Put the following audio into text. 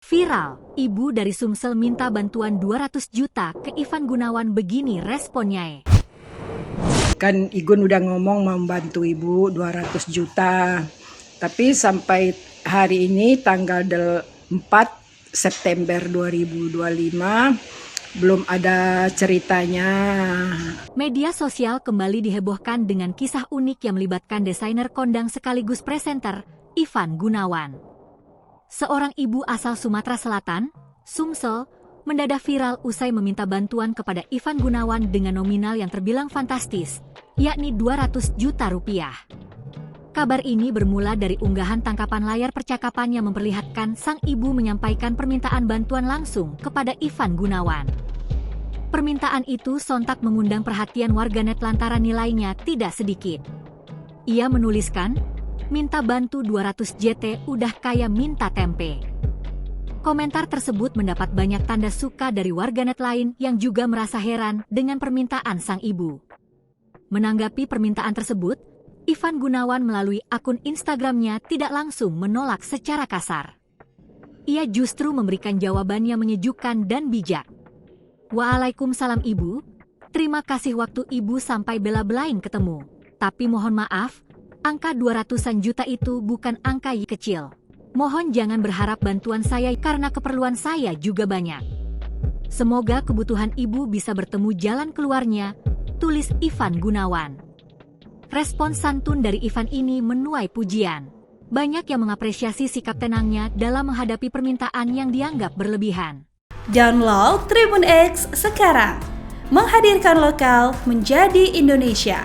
Viral, ibu dari Sumsel minta bantuan 200 juta ke Ivan Gunawan, begini responnya. Kan Igun udah ngomong membantu ibu 200 juta. Tapi sampai hari ini tanggal 4 September 2025 belum ada ceritanya. Media sosial kembali dihebohkan dengan kisah unik yang melibatkan desainer kondang sekaligus presenter, Ivan Gunawan. Seorang ibu asal Sumatera Selatan, Sumsel, mendadak viral usai meminta bantuan kepada Ivan Gunawan dengan nominal yang terbilang fantastis, yakni 200 juta rupiah. Kabar ini bermula dari unggahan tangkapan layar percakapan yang memperlihatkan sang ibu menyampaikan permintaan bantuan langsung kepada Ivan Gunawan. Permintaan itu sontak mengundang perhatian warganet lantaran nilainya tidak sedikit. Ia menuliskan, "Minta bantu 200 JT udah kayak minta tempe." Komentar tersebut mendapat banyak tanda suka dari warganet lain yang juga merasa heran dengan permintaan sang ibu. Menanggapi permintaan tersebut, Ivan Gunawan melalui akun Instagramnya tidak langsung menolak secara kasar. Ia justru memberikan jawaban yang menyejukkan dan bijak. "Waalaikumsalam ibu, terima kasih waktu ibu sampai bela-belain ketemu. Tapi mohon maaf, angka 200-an juta itu bukan angka yang kecil. Mohon jangan berharap bantuan saya karena keperluan saya juga banyak. Semoga kebutuhan ibu bisa bertemu jalan keluarnya," tulis Ivan Gunawan. Respon santun dari Ivan ini menuai pujian. Banyak yang mengapresiasi sikap tenangnya dalam menghadapi permintaan yang dianggap berlebihan. Download Tribun X sekarang, menghadirkan lokal menjadi Indonesia.